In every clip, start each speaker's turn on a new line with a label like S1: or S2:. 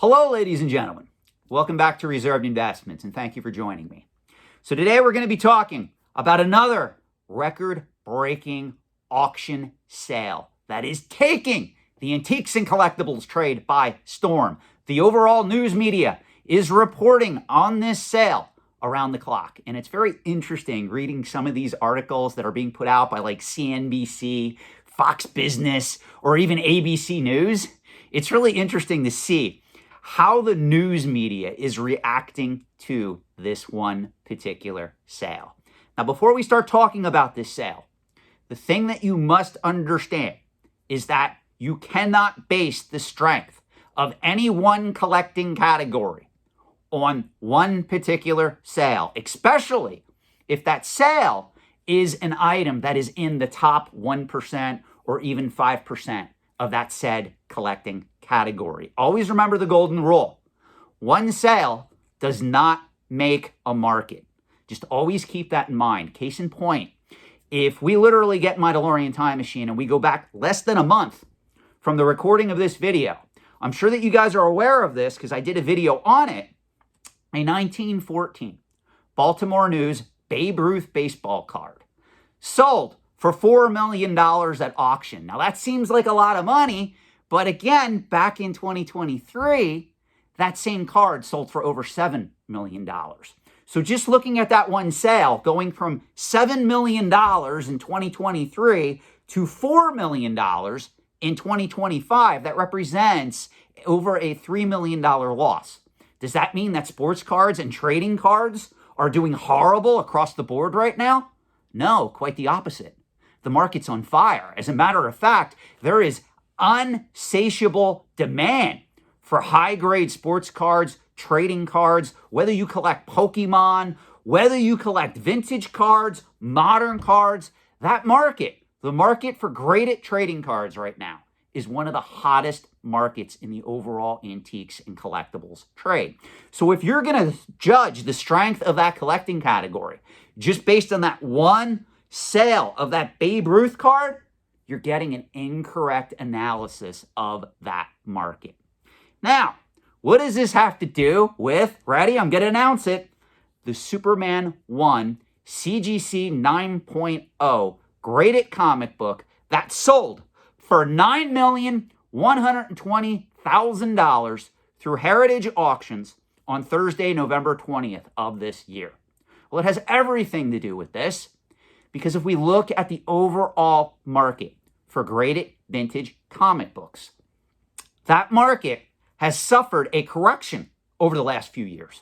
S1: Hello, ladies and gentlemen. Welcome back to Reserved Investments, and thank you for joining me. So today we're going to be talking about another record-breaking auction sale that is taking the antiques and collectibles trade by storm. The overall news media is reporting on this sale around the clock, and it's very interesting reading some of these articles that are being put out by like CNBC, Fox Business, or even ABC News. It's really interesting to see how the news media is reacting to this one particular sale. Now, before we start talking about this sale, the thing that you must understand is that you cannot base the strength of any one collecting category on one particular sale, especially if that sale is an item that is in the top 1% or even 5% of that said collecting category. Always remember the golden rule. One sale does not make a market. Just always keep that in mind. Case in point, if we literally get my DeLorean time machine and we go back less than a month from the recording of this video, I'm sure that you guys are aware of this because I did a video on it. A 1914 Baltimore News Babe Ruth baseball card sold for $4 million at auction. Now that seems like a lot of money, but again, back in 2023, that same card sold for over $7 million. So just looking at that one sale, going from $7 million in 2023 to $4 million in 2025, that represents over a $3 million loss. Does that mean that sports cards and trading cards are doing horrible across the board right now? No, quite the opposite. The market's on fire. As a matter of fact, there is unsatiable demand for high-grade sports cards, trading cards, whether you collect Pokemon, whether you collect vintage cards, modern cards. That market, the market for graded trading cards right now, is one of the hottest markets in the overall antiques and collectibles trade. So if you're going to judge the strength of that collecting category just based on that one sale of that Babe Ruth card, you're getting an incorrect analysis of that market. Now, what does this have to do with, ready, I'm going to announce it, the Superman 1 CGC 9.0 graded comic book that sold for $9,120,000 through Heritage Auctions on Thursday, November 20th of this year. Well, it has everything to do with this because if we look at the overall market for graded vintage comic books, that market has suffered a correction over the last few years.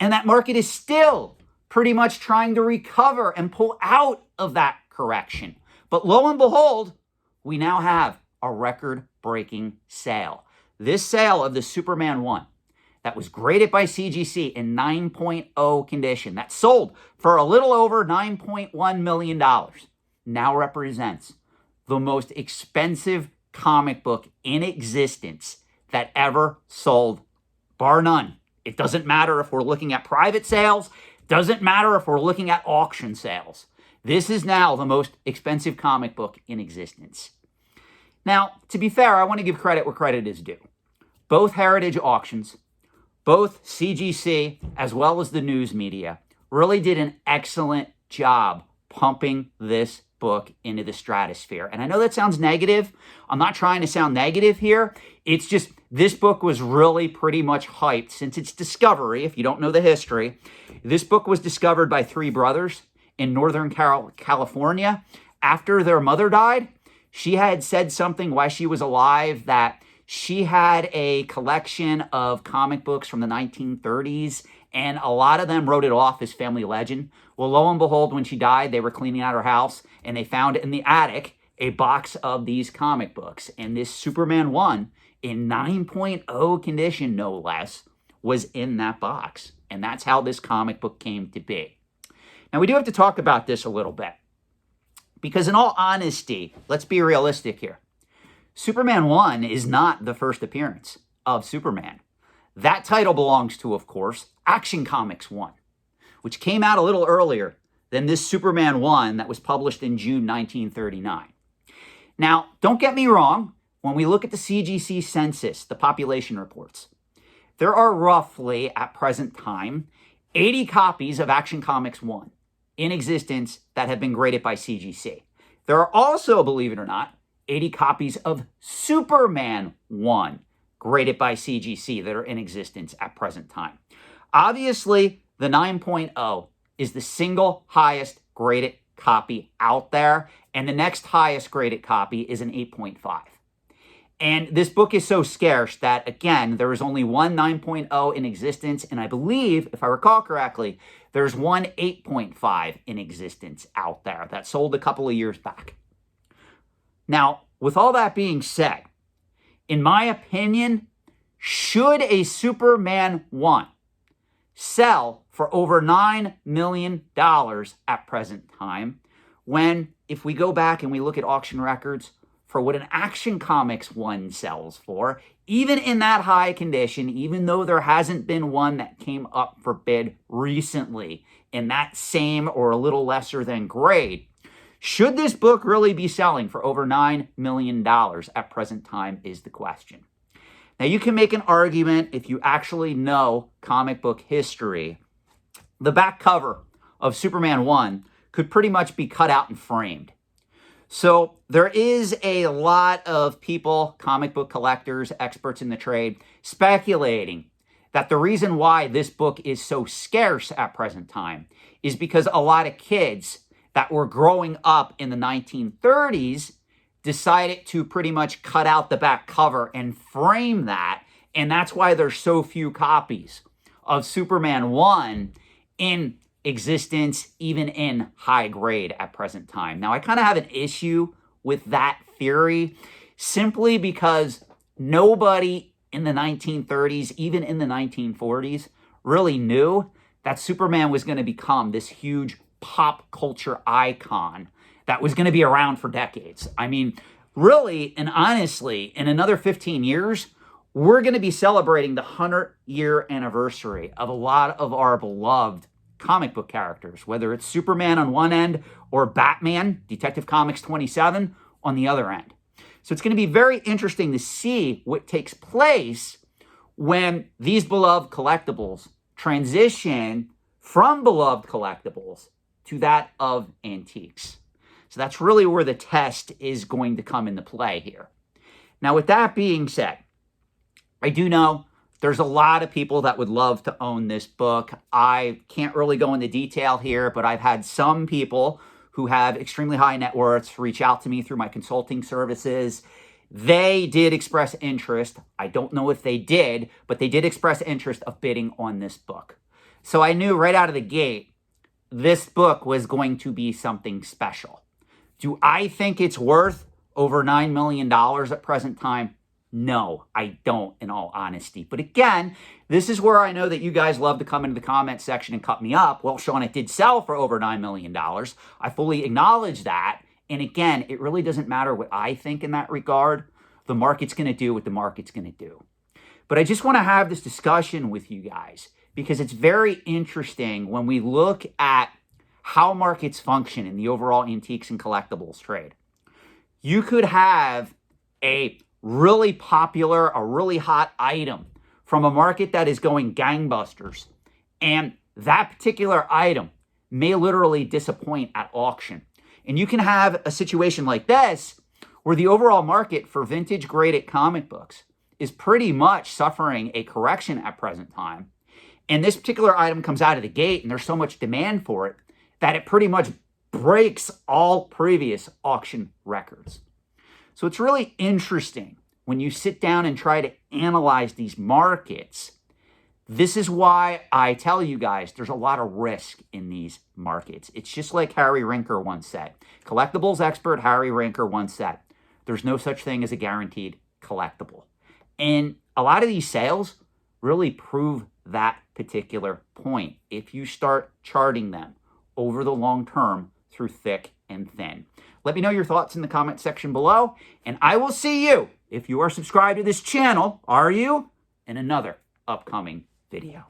S1: And that market is still pretty much trying to recover and pull out of that correction. But lo and behold, we now have a record-breaking sale. This sale of the Superman 1 that was graded by CGC in 9.0 condition, that sold for a little over $9.1 million, now represents the most expensive comic book in existence that ever sold, bar none. It doesn't matter if we're looking at private sales, doesn't matter if we're looking at auction sales. This is now the most expensive comic book in existence. Now, to be fair, I want to give credit where credit is due. Both Heritage Auctions, both CGC, as well as the news media, really did an excellent job pumping this book into the stratosphere. And I know that sounds negative. I'm not trying to sound negative here. It's just this book was really pretty much hyped since its discovery. If you don't know the history, this book was discovered by three brothers in Northern California. After their mother died, she had said something while she was alive that she had a collection of comic books from the 1930s, and a lot of them wrote it off as family legend. Well, lo and behold, when she died, they were cleaning out her house, and they found in the attic a box of these comic books. And this Superman 1, in 9.0 condition, no less, was in that box. And that's how this comic book came to be. Now, we do have to talk about this a little bit. Because in all honesty, let's be realistic here. Superman 1 is not the first appearance of Superman. That title belongs to, of course, Action Comics 1, which came out a little earlier than this Superman 1 that was published in June 1939. Now, don't get me wrong. When we look at the CGC census, the population reports, there are roughly, at present time, 80 copies of Action Comics 1 in existence that have been graded by CGC. There are also, believe it or not, 80 copies of Superman 1 graded by CGC that are in existence at present time. Obviously, the 9.0 is the single highest graded copy out there, and the next highest graded copy is an 8.5. And this book is so scarce that, again, there is only one 9.0 in existence, and I believe, if I recall correctly, there's one 8.5 in existence out there that sold a couple of years back. Now, with all that being said, in my opinion, should a Superman 1 sell for over $9 million at present time, when, if we go back and we look at auction records for what an Action Comics 1 sells for, even in that high condition, even though there hasn't been one that came up for bid recently in that same or a little lesser than grade, should this book really be selling for over $9 million at present time is the question. Now, you can make an argument if you actually know comic book history. The back cover of Superman 1 could pretty much be cut out and framed. So there is a lot of people, comic book collectors, experts in the trade, speculating that the reason why this book is so scarce at present time is because a lot of kids that were growing up in the 1930s decided to pretty much cut out the back cover and frame that. And that's why there's so few copies of Superman 1 in existence, even in high grade at present time. Now, I kind of have an issue with that theory simply because nobody in the 1930s, even in the 1940s, really knew that Superman was going to become this huge pop culture icon that was going to be around for decades. I mean, really and honestly, in another 15 years, we're going to be celebrating the 100-year anniversary of a lot of our beloved comic book characters, whether it's Superman on one end or Batman, Detective Comics 27, on the other end. So it's going to be very interesting to see what takes place when these beloved collectibles transition from beloved collectibles to that of antiques. So that's really where the test is going to come into play here. Now, with that being said, I do know there's a lot of people that would love to own this book. I can't really go into detail here, but I've had some people who have extremely high net worths reach out to me through my consulting services. They did express interest. I don't know if they did, but they did express interest of bidding on this book. So I knew right out of the gate, this book was going to be something special. Do I think it's worth over $9 million at present time? No, I don't, in all honesty. But again, this is where I know that you guys love to come into the comment section and cut me up. Well, Sean, it did sell for over $9 million. I fully acknowledge that. And again, it really doesn't matter what I think in that regard. The market's going to do what the market's going to do. But I just want to have this discussion with you guys because it's very interesting when we look at how markets function in the overall antiques and collectibles trade. You could have a really popular, a really hot item from a market that is going gangbusters. And that particular item may literally disappoint at auction. And you can have a situation like this where the overall market for vintage graded comic books is pretty much suffering a correction at present time. And this particular item comes out of the gate and there's so much demand for it that it pretty much breaks all previous auction records. So it's really interesting when you sit down and try to analyze these markets. This is why I tell you guys there's a lot of risk in these markets. It's just like Harry Rinker once said. Collectibles expert Harry Rinker once said, there's no such thing as a guaranteed collectible. And a lot of these sales really prove that particular point if you start charting them over the long term through thick and thin. Let me know your thoughts in the comment section below, and I will see you, if you are subscribed to this channel, are you, in another upcoming video.